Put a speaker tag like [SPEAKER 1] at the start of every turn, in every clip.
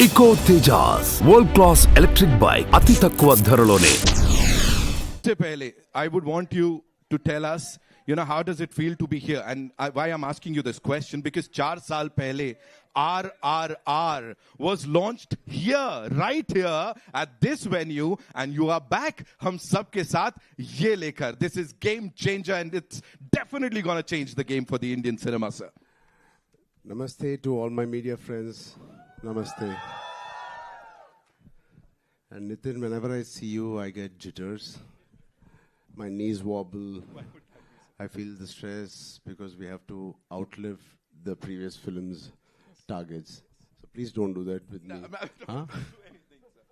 [SPEAKER 1] Eco Tejas, world class electric bike, అతి తక్కువ ధరలోనే.
[SPEAKER 2] I would want you to tell us, how does it feel to be here? And why I'm asking you this question, because 4 saal pehle, RRR was launched here, right here at this venue, and you are back, hum sab ke saath, ye lekar. This is game changer, and it's definitely going to change the game for the Indian cinema, sir.
[SPEAKER 3] Namaste to all my media friends. Namaste. And Nitin, whenever I see you, I get jitters. My knees wobble. I feel the stress because we have to outlive the previous film's targets. So please don't do that with me. Huh? Do anything, sir.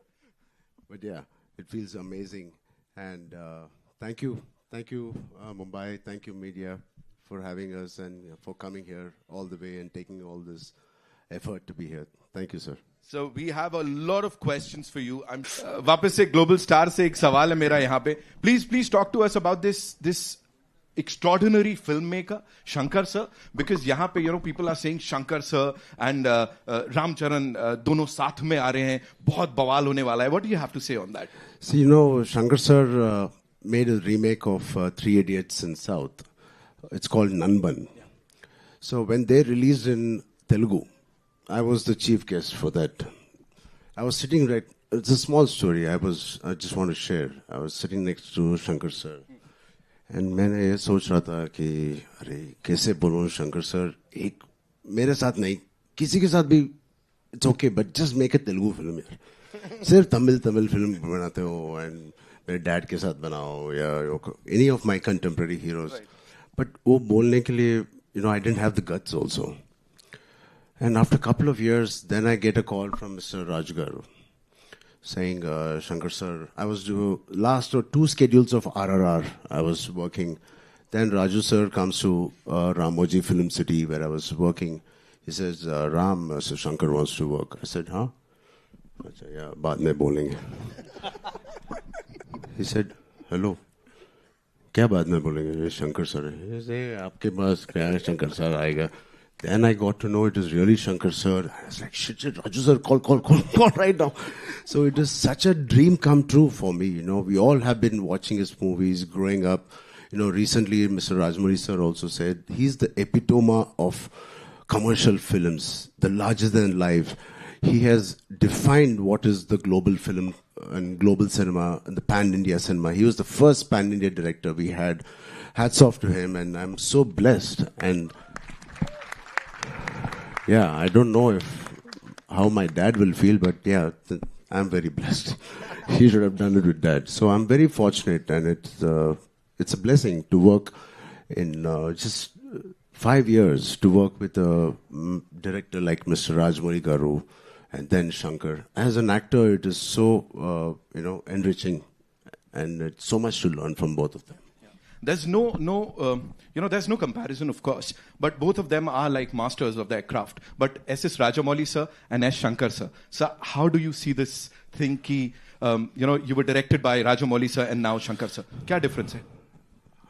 [SPEAKER 3] But yeah, it feels amazing. And thank you, Mumbai. Thank you, media, for having us and for coming here all the way and taking all this effort to be here. Thank you, sir.
[SPEAKER 2] So we have a lot of questions for you. I'm वापस से Global Star से एक सवाल है मेरा यहाँ पे. Please talk to us about this extraordinary filmmaker Shankar sir, because यहाँ पे people are saying Shankar sir and Ramcharan दोनों साथ में आ रहे हैं, बहुत बवाल होने वाला है. What do you have to say on that?
[SPEAKER 3] See, Shankar sir made a remake of Three Idiots in South. It's called Nanban. Yeah. So when they released in Telugu, I was the chief guest for that. I was sitting it's a small story I just want to share. I was sitting next to Shankar sir. And मैंने ये सोच रहा था कि अरे कैसे बोलूँ Shankar sir, एक मेरे साथ नहीं, किसी के साथ भी it's okay, but just make a Telugu film यार. सिर्फ तमिल फिल्म बनाते हो and मेरे डैड के साथ बनाओ या any of my contemporary heroes. Right. But वो बोलने के लिए, I didn't have the guts also. And after a couple of years, then I get a call from Mr. Rajgaru saying, Shankar sir, I was last 2 schedules of RRR I was working. Then Raju sir comes to Ramoji Film City where I was working. He says, Ram, Mr. Shankar wants to work. I said, huh? I said, yeah, baad mein bolenge. He said, hello. क्या बाद में बोलेंगे Shankar sir है आपके पास क्या है Shankar sir आएगा. Then I got to know it is really Shankar sir. I was like, shit, Raju sir, call right now. So it is such a dream come true for me. We all have been watching his movies growing up. Recently Mr. Rajmouli sir also said he's the epitome of commercial films, the larger than life. He has defined what is the global film and global cinema and the pan-India cinema. He was the first pan-India director we had. Hats off to him, and I'm so blessed. And yeah, I don't know how my dad will feel, but yeah, I'm very blessed. He should have done it with dad. So I'm very fortunate, and it's a blessing to work in just 5 years to work with a director like Mr. Rajmouli Garu and then Shankar. As an actor, it is so enriching, and it's so much to learn from both of them.
[SPEAKER 2] There's there's no comparison, of course, but both of them are like masters of their craft. But S.S. Rajamouli sir and S. Shankar sir. Sir, how do you see this thing ki, you were directed by Rajamouli sir and now Shankar sir? Kya difference hai?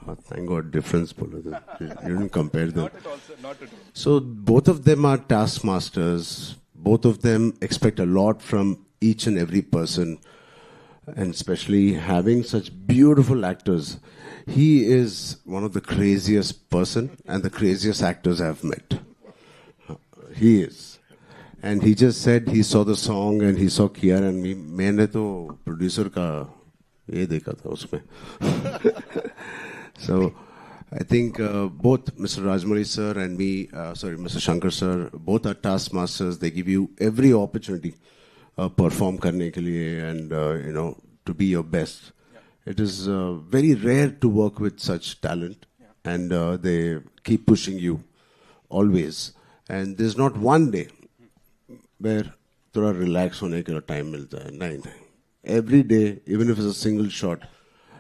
[SPEAKER 3] Oh, thank God, difference. You didn't compare them.
[SPEAKER 2] Not at all, sir. Not at all.
[SPEAKER 3] So both of them are taskmasters. Both of them expect a lot from each and every person. And especially having such beautiful actors. He is one of the craziest person and the craziest actors I've met. He is. And he just said he saw the song and he saw Kiara and me. मैंने तो producer का ये देखा था उसमें. So I think both Mr. Rajmouli sir and me, Mr. Shankar sir, both are taskmasters. They give you every opportunity perform करने के लिए and to be your best. It is very rare to work with such talent, and they keep pushing you always. And there's not one day where थोड़ा relax होने के लिए time मिलता है. नहीं. Every day, even if it's a single shot.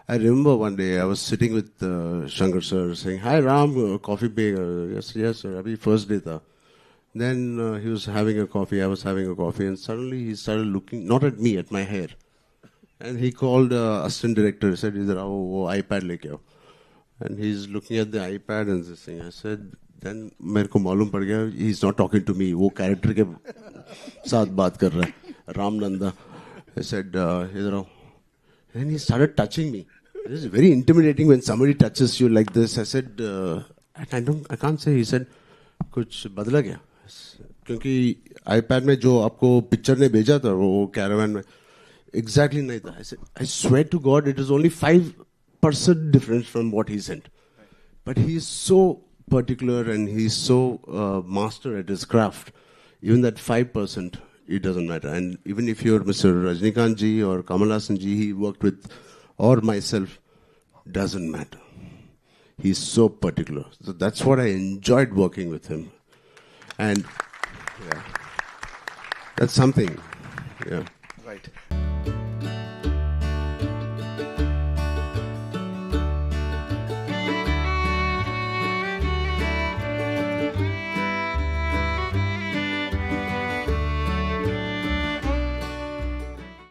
[SPEAKER 3] I remember one day I was sitting with Shankar sir saying, "Hi Ram, coffee bag." Yes sir. Abhi first day tha. Then he was having a coffee. I was having a coffee, and suddenly he started looking not at me, at my hair. And he called assistant director. He said, "Idhar aao, wo iPad leke aao." And he's looking at the iPad and this thing. I said, Then मेरे को मालूम पड़ गया he is not talking to me. वो character के साथ बात कर रहा है. Ramnanda. I said, इधर आओ. And he started touching me. It is very intimidating when somebody touches you like this. I said, I can't say. He said, कुछ बदला क्या? क्योंकि iPad में जो आपको पिक्चर ने भेजा था वो कैरावान में exactly नहीं था. I said, I swear to God, it is only 5% difference from what he sent. But he is so particular and he is so master at his craft. Even that 5%, it doesn't matter. And even if you're Mr. Rajnikant ji or Kamal Haasan ji, he worked with, or myself, doesn't matter. He's so particular. So that's what I enjoyed working with him. And yeah, that's something. Yeah.
[SPEAKER 2] Right.